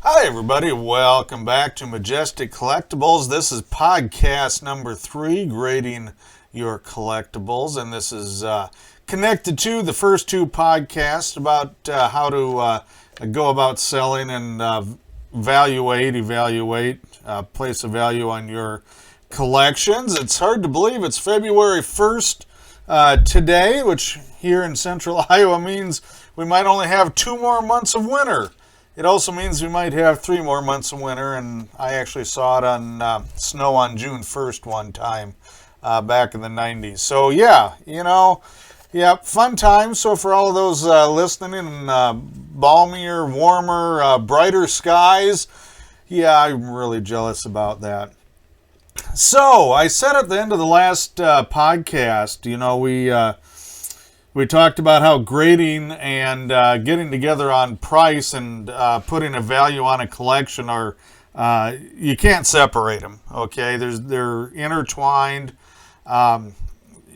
Hi, everybody. Welcome back to Majestic Collectibles. This is podcast number 3, grading your collectibles. And this is connected to the first 2 podcasts about how to go about selling and evaluate, place a value on your collections. It's hard to believe it's February 1st today, which here in central Iowa means we might only have 2 more months of winter. It also means we might have 3 more months of winter, and I actually saw it on snow on June 1st one time back in the 90s. So yeah, fun times. So for all of those listening in balmier, warmer, brighter skies, yeah, I'm really jealous about that. So I said at the end of the last podcast, we talked about how grading and getting together on price and putting a value on a collection are you can't separate them. Okay, they're intertwined.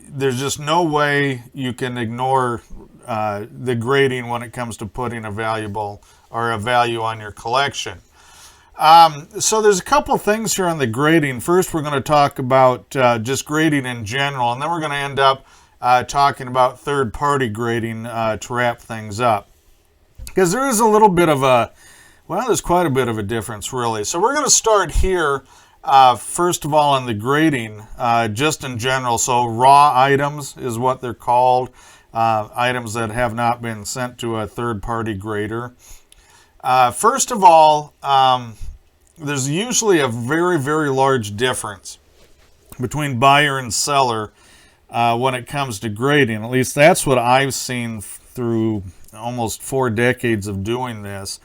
There's just no way you can ignore the grading when it comes to putting a value on your collection. So there's a couple things here on the grading. First, we're going to talk about just grading in general, and then we're going to end up talking about third-party grading to wrap things up. Because there is a little bit of there's quite a bit of a difference, really. So we're going to start here, first of all, on the grading, just in general. So raw items is what they're called, items that have not been sent to a third-party grader. First of all, there's usually a very, very large difference between buyer and seller when it comes to grading. At least that's what I've seen through almost 4 decades of doing this.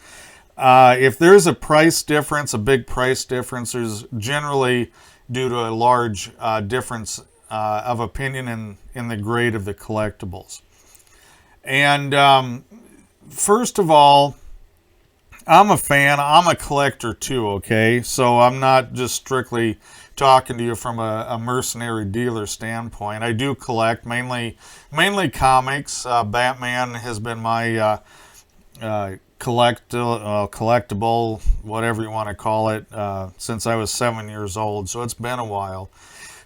If there's a price difference, a big price difference, there's generally due to a large difference of opinion in the grade of the collectibles. And first of all, I'm a fan. I'm a collector too, okay? So I'm not just strictly talking to you from a mercenary dealer standpoint. I do collect mainly comics. Batman has been my collectible, whatever you want to call it, since I was 7 years old. So it's been a while.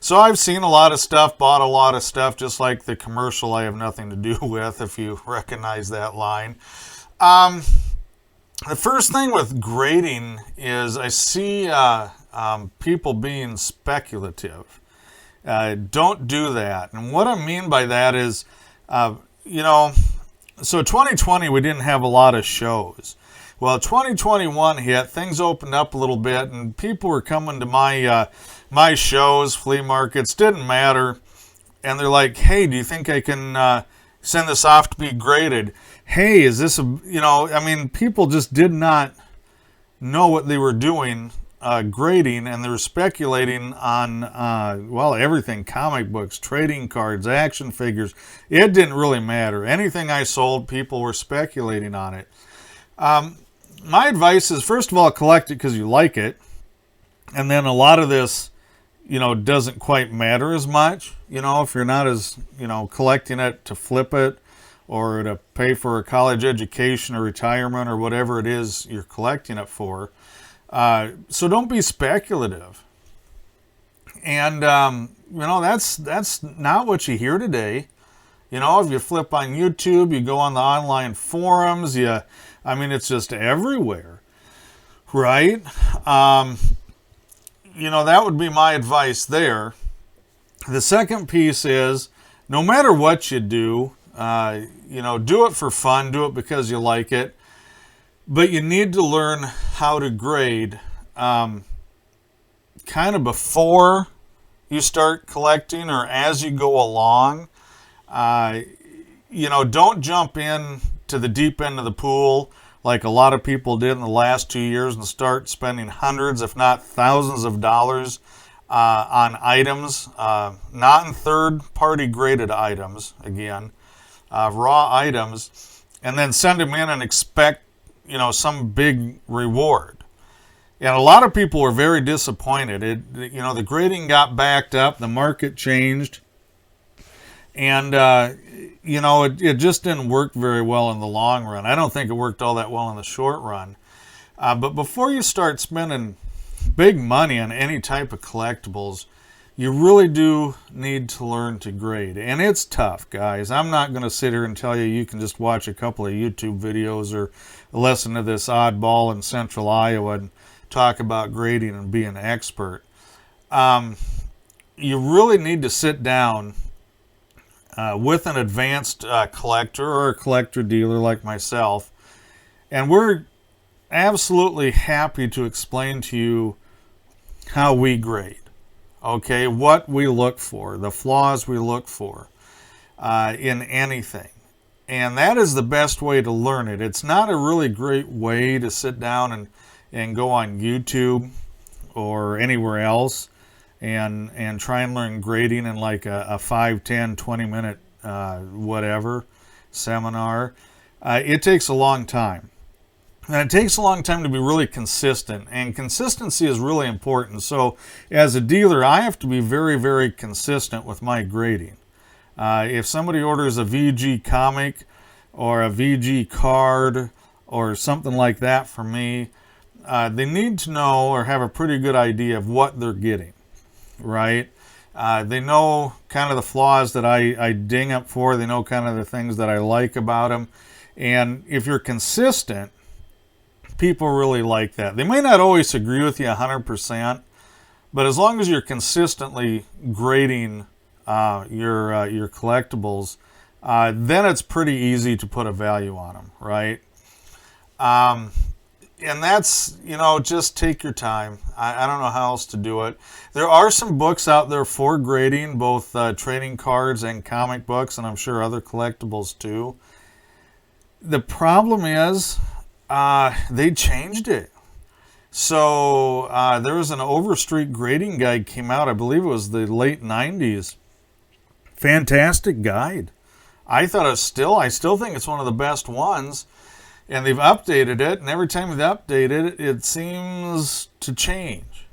So I've seen a lot of stuff, bought a lot of stuff, just like the commercial I have nothing to do with, if you recognize that line. The first thing with grading is I see people being speculative. Don't do that. And what I mean by that is, so 2020 we didn't have a lot of shows. Well, 2021 hit, things opened up a little bit, and people were coming to my shows, flea markets, didn't matter. And they're like, hey, do you think I can send this off to be graded? Hey, is this people just did not know what they were doing grading, and they were speculating on, everything, comic books, trading cards, action figures. It didn't really matter. Anything I sold, people were speculating on it. My advice is, first of all, collect it because you like it. And then a lot of this, doesn't quite matter as much. If you're not as, collecting it to flip it or to pay for a college education or retirement or whatever it is you're collecting it for. So don't be speculative. And, that's not what you hear today. If you flip on YouTube, you go on the online forums, it's just everywhere, right? That would be my advice there. The second piece is, no matter what you do, do it for fun, do it because you like it, but you need to learn how to grade kind of before you start collecting or as you go along. Don't jump in to the deep end of the pool like a lot of people did in the last 2 years and start spending hundreds, if not thousands of dollars on items, not in third-party graded items, again, raw items, and then send them in and expect, some big reward. And a lot of people were very disappointed. The grading got backed up, the market changed, and it just didn't work very well in the long run. I don't think it worked all that well in the short run. But before you start spending big money on any type of collectibles, you really do need to learn to grade. And it's tough, guys. I'm not going to sit here and tell you you can just watch a couple of YouTube videos or listen to this oddball in Central Iowa and talk about grading and be an expert. You really need to sit down with an advanced collector or a collector dealer like myself, and we're absolutely happy to explain to you how we grade. Okay, what we look for, the flaws we look for in anything. And that is the best way to learn it. It's not a really great way to sit down and go on YouTube or anywhere else and try and learn grading in like a 5, 10, 20 minute whatever seminar. It takes a long time. And it takes a long time to be really consistent, and consistency is really important. So as a dealer, I have to be very, very consistent with my grading. If somebody orders a VG comic or a VG card or something like that from me, they need to know or have a pretty good idea of what they're getting, right? They know kind of the flaws that I ding up for. They know kind of the things that I like about them. And if you're consistent, people really like that. They may not always agree with you 100%, but as long as you're consistently grading your collectibles, then it's pretty easy to put a value on them, right? And that's, just take your time. I don't know how else to do it. There are some books out there for grading, both trading cards and comic books, and I'm sure other collectibles too. The problem is, they changed it. So there was an Overstreet grading guide came out, I believe it was the late 90s. Fantastic guide. I still think it's one of the best ones. And they've updated it, and every time they update it, it seems to change.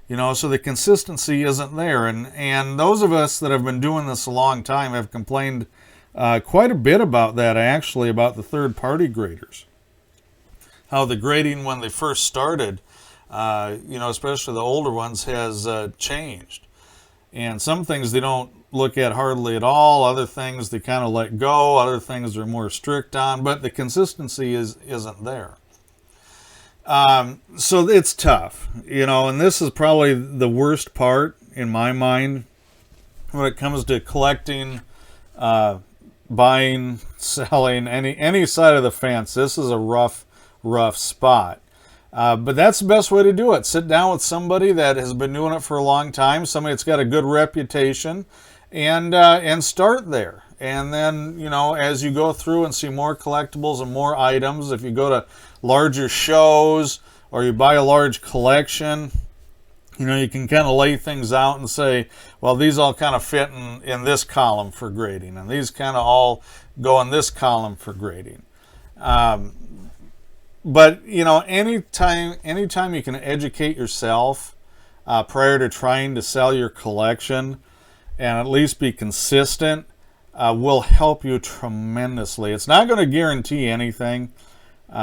So the consistency isn't there. And those of us that have been doing this a long time have complained quite a bit about that, actually, about the third-party graders. How the grading when they first started, especially the older ones, has changed. And some things they don't look at hardly at all. Other things they kind of let go. Other things they're more strict on. But the consistency isn't there. So it's tough, and this is probably the worst part in my mind when it comes to collecting, buying, selling, any side of the fence. This is a rough spot. But that's the best way to do it. Sit down with somebody that has been doing it for a long time, somebody that's got a good reputation, and start there. And then, as you go through and see more collectibles and more items, if you go to larger shows or you buy a large collection, you can kind of lay things out and say, well, these all kind of fit in this column for grading, and these kind of all go in this column for grading. But, anytime you can educate yourself prior to trying to sell your collection and at least be consistent will help you tremendously. It's not going to guarantee anything.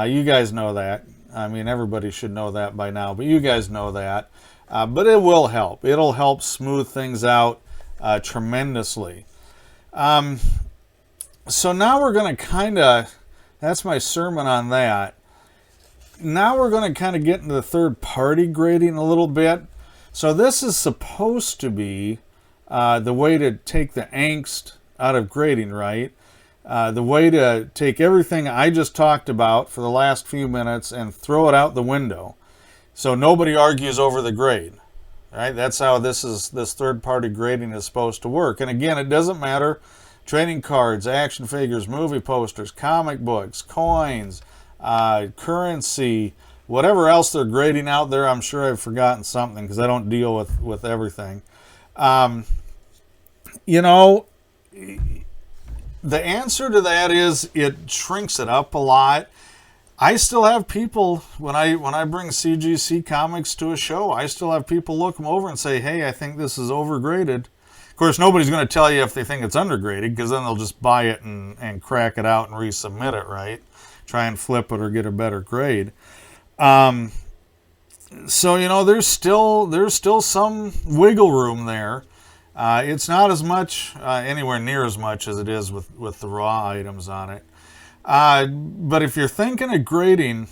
You guys know that. I mean, everybody should know that by now, but you guys know that. But it will help. It'll help smooth things out tremendously. So now we're going to that's my sermon on that. Now we're going to kind of get into the third-party grading a little bit. So this is supposed to be the way to take the angst out of grading, right? The way to take everything I just talked about for the last few minutes and throw it out the window so nobody argues over the grade, right? That's how this third-party grading is supposed to work. And again, it doesn't matter. Trading cards, action figures, movie posters, comic books, coins, currency, whatever else they're grading out there. I'm sure I've forgotten something because I don't deal with everything. The answer to that is it shrinks it up a lot. I still have people, when I bring CGC comics to a show, I still have people look them over and say, hey, I think this is overgraded. Of course, nobody's going to tell you if they think it's undergraded, because then they'll just buy it and crack it out and resubmit it, right? Try and flip it or get a better grade. So, there's still some wiggle room there. It's not as much, anywhere near as much as it is with the raw items on it. But if you're thinking of grading,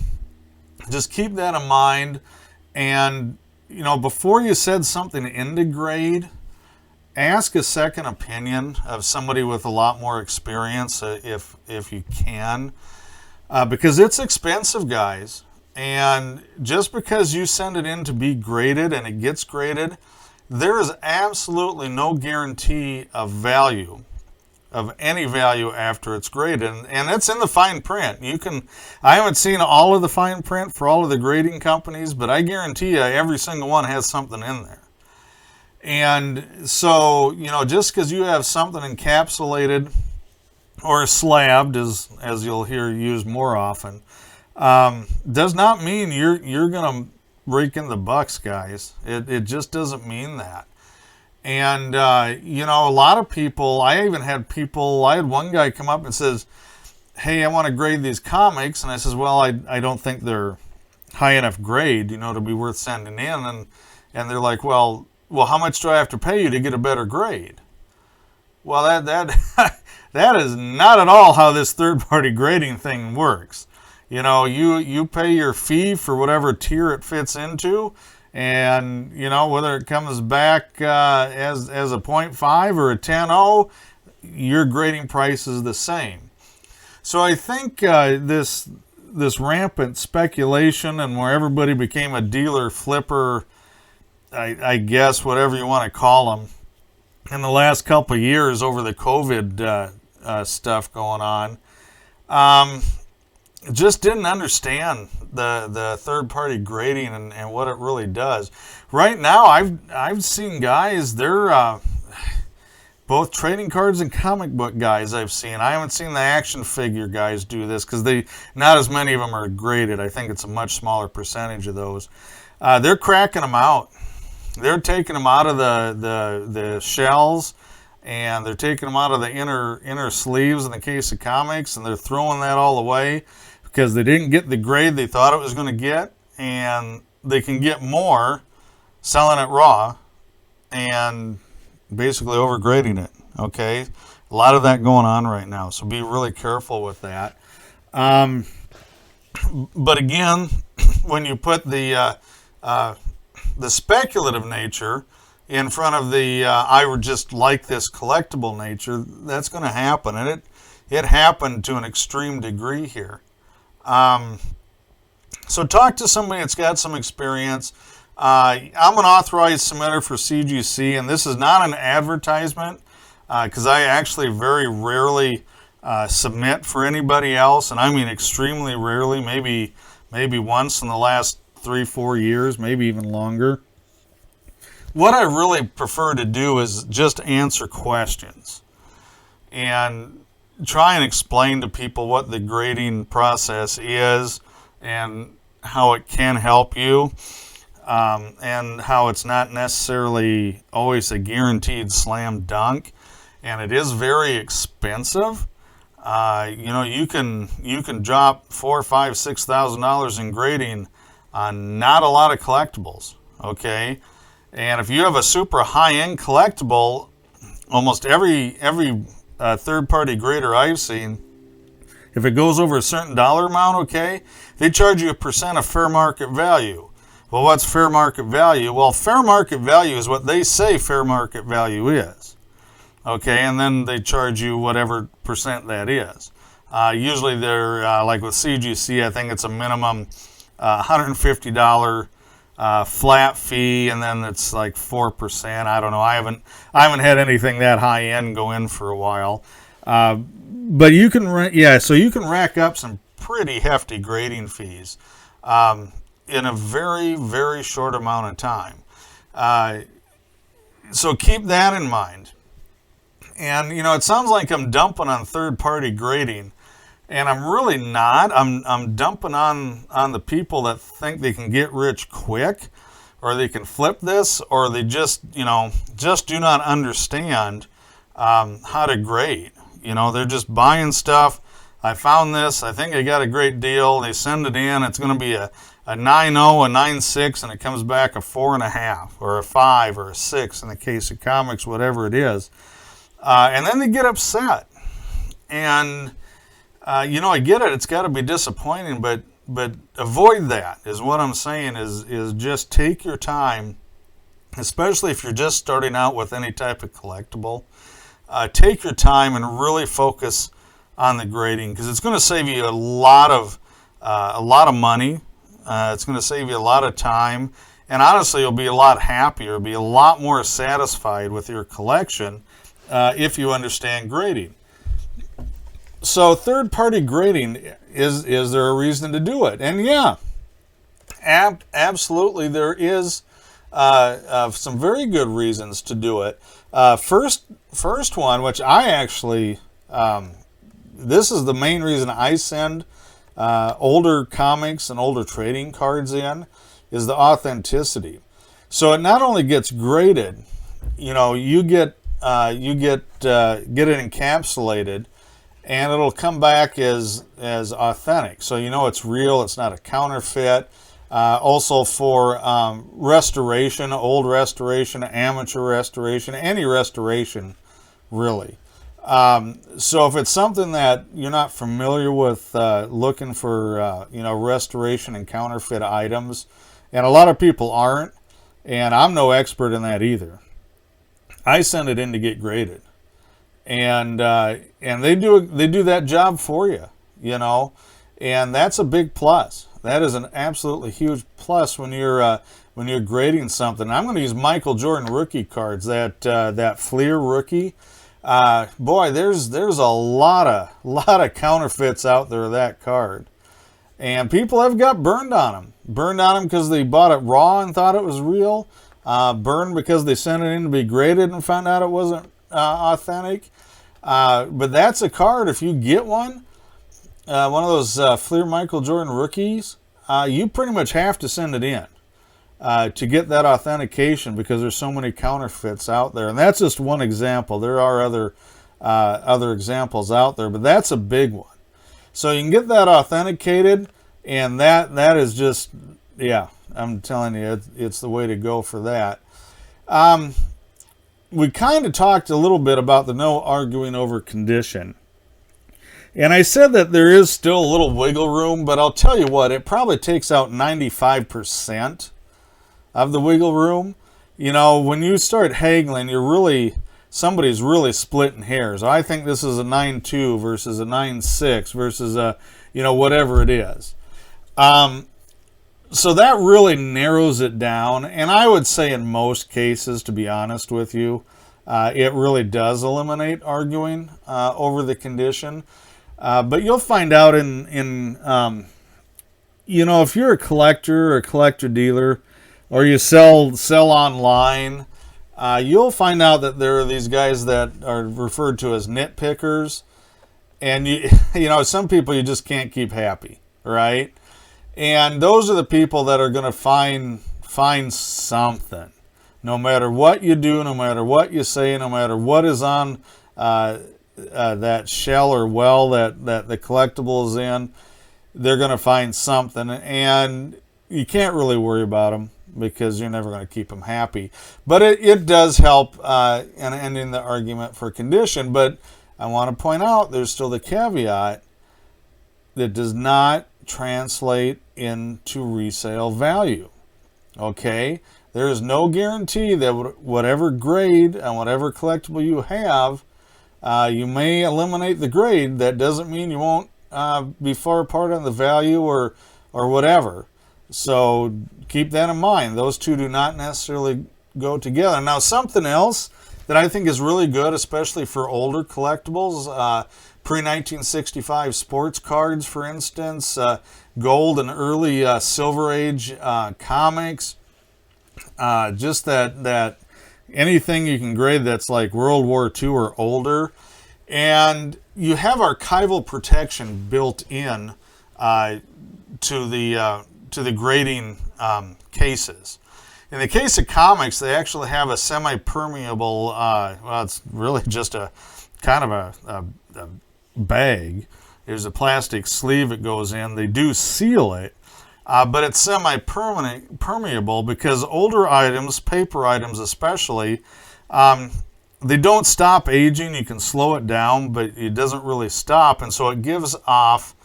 just keep that in mind. And, before you set something into grade, ask a second opinion of somebody with a lot more experience, if you can, because it's expensive, guys. And just because you send it in to be graded and it gets graded, there is absolutely no guarantee of value, of any value after it's graded. And it's in the fine print. I haven't seen all of the fine print for all of the grading companies, but I guarantee you every single one has something in there. And so, just because you have something encapsulated or slabbed, as you'll hear used more often, does not mean you're going to rake in the bucks, guys. It just doesn't mean that. And, a lot of people, I had one guy come up and says, hey, I want to grade these comics. And I says, well, I don't think they're high enough grade, to be worth sending in. And they're like, well, how much do I have to pay you to get a better grade? Well, that is not at all how this third-party grading thing works. You pay your fee for whatever tier it fits into, and, whether it comes back as a 0.5 or a 10.0, your grading price is the same. So I think this rampant speculation and where everybody became a dealer flipper, I guess, whatever you want to call them, in the last couple of years over the COVID stuff going on, just didn't understand the third-party grading and what it really does. Right now, I've seen guys, they're both trading cards and comic book guys I've seen. I haven't seen the action figure guys do this because not as many of them are graded. I think it's a much smaller percentage of those. They're cracking them out. They're taking them out of the shells, and they're taking them out of the inner sleeves in the case of comics, and they're throwing that all away because they didn't get the grade they thought it was going to get, and they can get more selling it raw and basically overgrading it. Okay, a lot of that going on right now, so be really careful with that. But again, when you put the speculative nature in front of the I would just like this collectible nature, that's going to happen, and it happened to an extreme degree here. So talk to somebody that's got some experience. I'm an authorized submitter for CGC, and this is not an advertisement because I actually very rarely submit for anybody else, and I mean extremely rarely, maybe once in the last 3-4 years, maybe even longer. What I really prefer to do is just answer questions and try and explain to people what the grading process is and how it can help you, and how it's not necessarily always a guaranteed slam dunk, and it is very expensive. You can drop $4,000, $5,000, $6,000 in grading on not a lot of collectibles, okay? And if you have a super high-end collectible, almost every third-party grader I've seen, if it goes over a certain dollar amount, okay, they charge you a % of fair market value. Well, what's fair market value? Well, fair market value is what they say fair market value is, okay, and then they charge you whatever % that is. Usually they're, like with CGC, I think it's a minimum $150 flat fee, and then it's like 4%. I don't know. I haven't had anything that high end go in for a while. But you can so you can rack up some pretty hefty grading fees in a very, very short amount of time. So keep that in mind. And it sounds like I'm dumping on third-party grading, and I'm really not. I'm dumping on the people that think they can get rich quick, or they can flip this, or they just do not understand how to grade. They're just buying stuff. I found this. I think I got a great deal. They send it in. It's going to be a a 9.0, a 9.6, and it comes back a 4.5 or a 5 or a 6 in the case of comics, whatever it is. And then they get upset. And, I get it. It's got to be disappointing, but avoid that is what I'm saying is just take your time, especially if you're just starting out with any type of collectible. Take your time and really focus on the grading, because it's going to save you a lot of money. It's going to save you a lot of time, and honestly, you'll be a lot happier, be a lot more satisfied with your collection if you understand grading. So, third-party grading, is there a reason to do it? And yeah, absolutely, there is some very good reasons to do it. First one, which I actually, this is the main reason I send older comics and older trading cards in, is the authenticity. So it not only gets graded, you get it encapsulated, and it'll come back as authentic. So it's real. It's not a counterfeit. Also for restoration, old restoration, amateur restoration, any restoration, really. So if it's something that you're not familiar with, looking for, restoration and counterfeit items, and a lot of people aren't, and I'm no expert in that either, I send it in to get graded, and they do that job for you, and that's a big plus. That is an absolutely huge plus when you're grading something. I'm going to use Michael Jordan rookie cards, that Fleer rookie. Boy, there's a lot of counterfeits out there of that card, and people have got burned on them because they bought it raw and thought it was real, burned because they sent it in to be graded and found out it wasn't authentic. But that's a card, if you get one of those Fleer Michael Jordan rookies, you pretty much have to send it in to get that authentication, because there's so many counterfeits out there. And that's just one example. There are other examples out there, but that's a big one. So you can get that authenticated, and that is just, yeah, I'm telling you, it's the way to go for that. We kind of talked a little bit about the no arguing over condition. And I said that there is still a little wiggle room, but I'll tell you what, it probably takes out 95% of the wiggle room. When you start haggling, somebody's really splitting hairs. I think this is a 9.2 versus a 9.6 versus whatever it is. So that really narrows it down. And I would say in most cases, to be honest with you, it really does eliminate arguing over the condition. But you'll find out if you're a collector or a collector dealer, or you sell online, you'll find out that there are these guys that are referred to as nitpickers, and some people you just can't keep happy, right? And those are the people that are going to find something, no matter what you do, no matter what you say, no matter what is on that shell or well that the collectible is in, they're going to find something, and you can't really worry about them because you're never going to keep them happy. But it does help in ending the argument for condition. But I want to point out there's still the caveat that does not translate into resale value. Okay? There is no guarantee that whatever grade and whatever collectible you have, you may eliminate the grade. That doesn't mean you won't be far apart on the value or whatever. So keep that in mind. Those two do not necessarily go together. Now, something else that I think is really good, especially for older collectibles, pre-1965 sports cards, for instance, gold and early Silver Age comics, just that anything you can grade that's like World War II or older. And you have archival protection built in to the grading cases. In the case of comics, they actually have a semi-permeable, well, it's really just a kind of a bag. There's a plastic sleeve that goes in. They do seal it. but it's semi-permeable because older items, paper items especially, they don't stop aging. You can slow it down, but it doesn't really stop, and so it gives off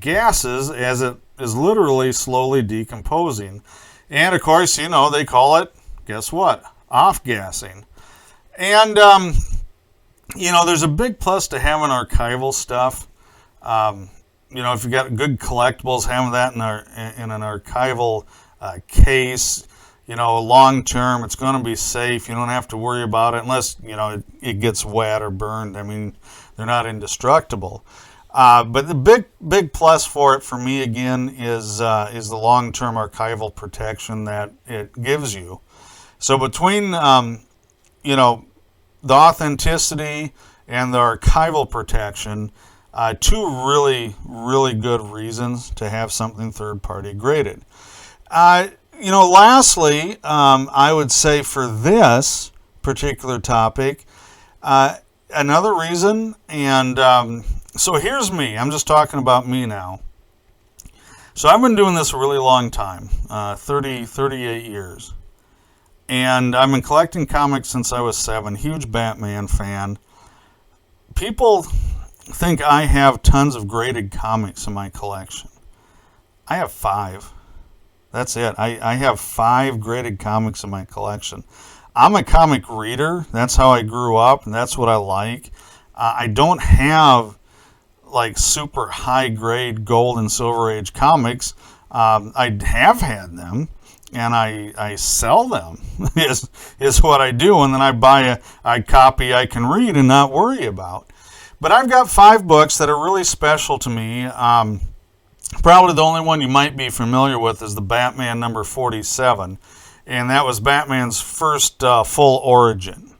gases as it is literally slowly decomposing. And of course, they call it, guess what? Off-gassing. And, there's a big plus to having archival stuff. If you got good collectibles, having that in an archival case, long term, it's going to be safe. You don't have to worry about it unless, it gets wet or burned. I mean, they're not indestructible. But the big plus for it, for me, again, is the long-term archival protection that it gives you. So between, the authenticity and the archival protection, two really, really good reasons to have something third-party graded. Lastly, I would say for this particular topic, another reason, and so here's me. I'm just talking about me now. So I've been doing this a really long time, 38 years. And I've been collecting comics since I was 7, huge Batman fan. People think I have tons of graded comics in my collection. I have 5. That's it. I have 5 graded comics in my collection. I'm a comic reader. That's how I grew up, and that's what I like. I don't have like super high grade gold and silver age comics. I have had them, and I sell them is what I do, and then I buy a copy I can read and not worry about. But I've got 5 books that are really special to me. Probably the only one you might be familiar with is the Batman number 47, and that was Batman's first full origin.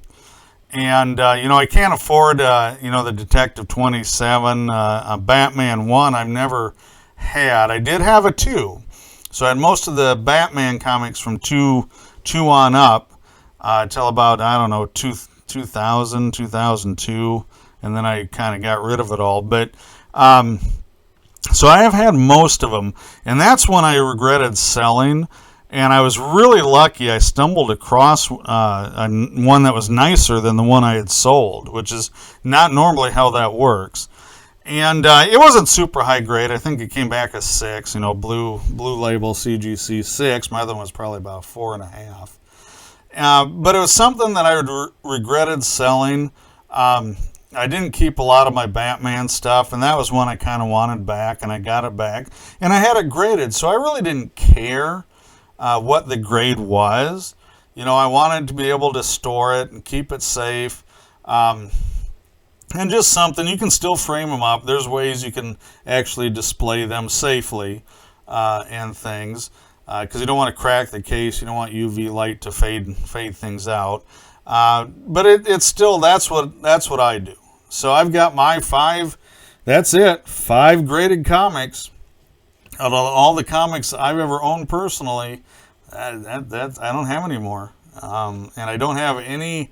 And, I can't afford, the Detective 27, Batman 1 I've never had. I did have a 2. So I had most of the Batman comics from 2 on up till about, 2000, 2002. And then I kind of got rid of it all. But, so I have had most of them. And that's when I regretted selling. And I was really lucky. I stumbled across one that was nicer than the one I had sold, which is not normally how that works. And it wasn't super high grade. I think it came back a 6, blue label CGC 6. My other one was probably about 4.5. But it was something that I regretted selling. I didn't keep a lot of my Batman stuff, and that was one I kind of wanted back, and I got it back. And I had it graded, so I really didn't care what the grade was. I wanted to be able to store it and keep it safe. And just something, you can still frame them up. There's ways you can actually display them safely and things. Because you don't want to crack the case. You don't want UV light to fade things out. But it's still, that's what I do. So I've got my 5, that's it, 5 graded comics. Out of all the comics I've ever owned personally, I don't have any more. And I don't have any,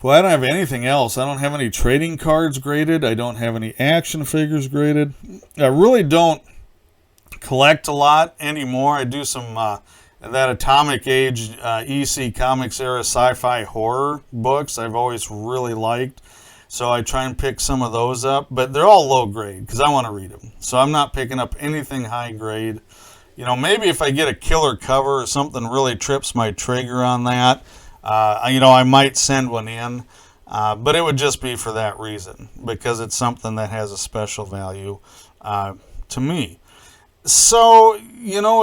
I don't have anything else. I don't have any trading cards graded. I don't have any action figures graded. I really don't collect a lot anymore. I do some that Atomic Age EC Comics era sci-fi horror books I've always really liked. So I try and pick some of those up, but they're all low grade because I want to read them. So I'm not picking up anything high grade. Maybe if I get a killer cover or something really trips my trigger on that, I might send one in. But it would just be for that reason, because it's something that has a special value to me. So,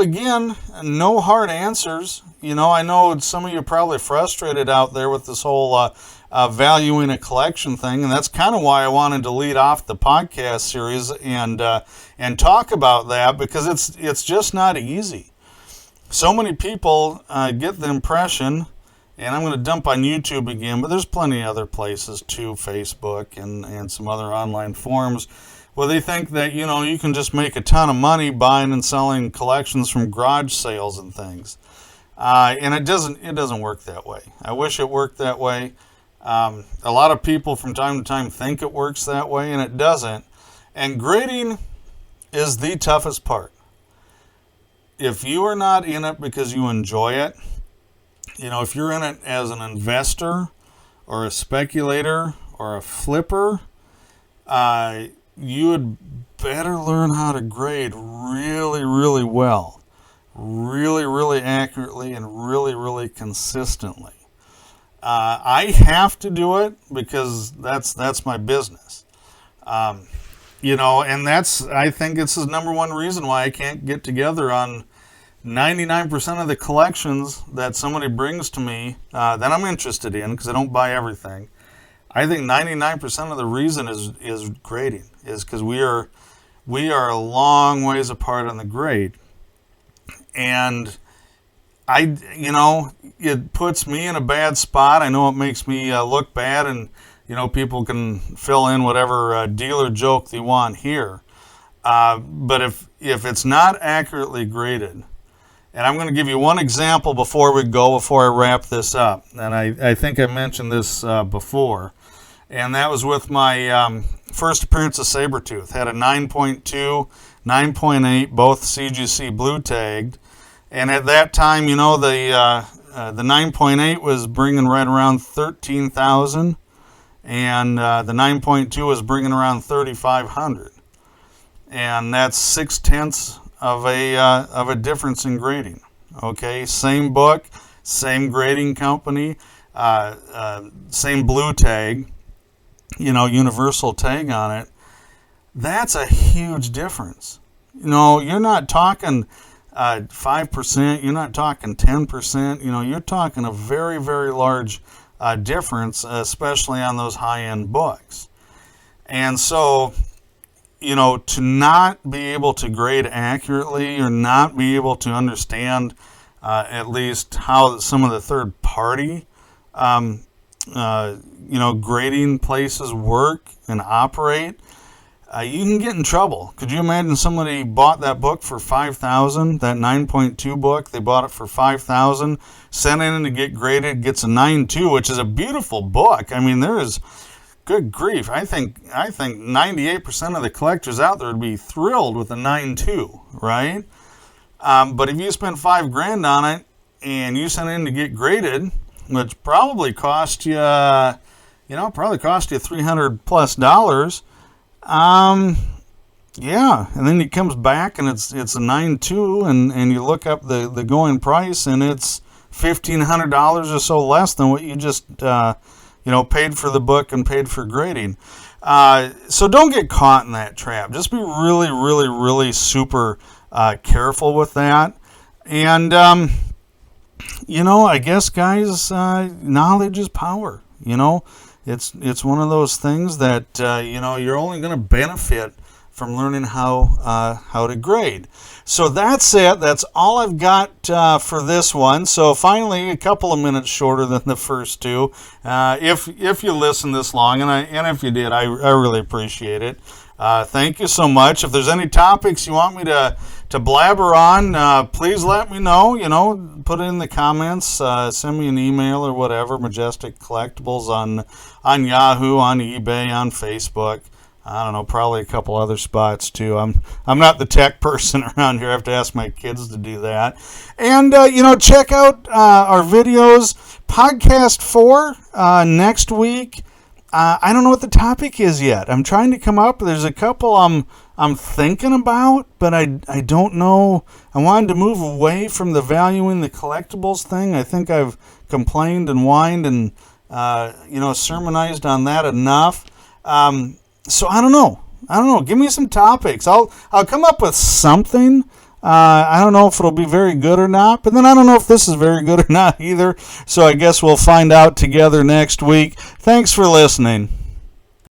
again, no hard answers. I know some of you are probably frustrated out there with this whole valuing a collection thing, and that's kind of why I wanted to lead off the podcast series and talk about that, because it's just not easy. So many people get the impression, and I'm going to dump on YouTube again, but there's plenty of other places too, Facebook and some other online forums, where they think that, you can just make a ton of money buying and selling collections from garage sales and things. And it doesn't work that way. I wish it worked that way. A lot of people from time to time think it works that way, and it doesn't. And grading is the toughest part. if you are not in it because you enjoy it, if you're in it as an investor or a speculator or a flipper, you would better learn how to grade really, really well, really, really accurately, and really, really consistently. I have to do it because that's my business. And I think it's the number one reason why I can't get together on 99% of the collections that somebody brings to me that I'm interested in, because I don't buy everything. I think 99% of the reason is grading, is because we are a long ways apart on the grade. And it puts me in a bad spot. I know it makes me look bad, and people can fill in whatever dealer joke they want here. But if it's not accurately graded, and I'm going to give you one example before I wrap this up, and I think I mentioned this before, and that was with my first appearance of Sabertooth. Had a 9.2, 9.8, both CGC blue tagged. And at that time, the 9.8 was bringing right around 13,000, and the 9.2 was bringing around 3,500, and that's 0.6 of a difference in grading. Okay, same book, same grading company, same blue tag, universal tag on it. That's a huge difference. You're not talking 5%, you're not talking 10%, you're talking a very, very large difference, especially on those high-end books. And so, to not be able to grade accurately, or not be able to understand at least how some of the third-party, grading places work and operate, you can get in trouble. Could you imagine somebody bought that book for $5,000, that 9.2 book, they bought it for $5,000, sent in to get graded, gets a 9.2, which is a beautiful book. I mean, there is, good grief, I think 98% of the collectors out there would be thrilled with a 9.2, right? But if you spent $5,000 on it and you sent in to get graded, which probably cost you, $300+ yeah, and then he comes back and it's a 9.2, and you look up the going price, and it's $1,500 or so less than what you just paid for the book and paid for grading. So don't get caught in that trap. Just be really, really, really super careful with that. And I guess, guys, knowledge is power. It's one of those things that you're only going to benefit from learning how to grade. So that's it. That's all I've got for this one. So finally, a couple of minutes shorter than the first two. If you listen this long, and if you did, I really appreciate it. Thank you so much. If there's any topics you want me to blabber on, please let me know. Put it in the comments. Send me an email or whatever. Majestic Collectibles on Yahoo, on eBay, on Facebook. I don't know, probably a couple other spots too. I'm not the tech person around here. I have to ask my kids to do that. And check out our videos. Podcast 4 next week. I don't know what the topic is yet. I'm trying to come up. There's a couple I'm thinking about, but I don't know. I wanted to move away from the valuing the collectibles thing. I think I've complained and whined and sermonized on that enough. So I don't know. Give me some topics. I'll come up with something. I don't know if it'll be very good or not, but then I don't know if this is very good or not either. So I guess we'll find out together next week. Thanks for listening.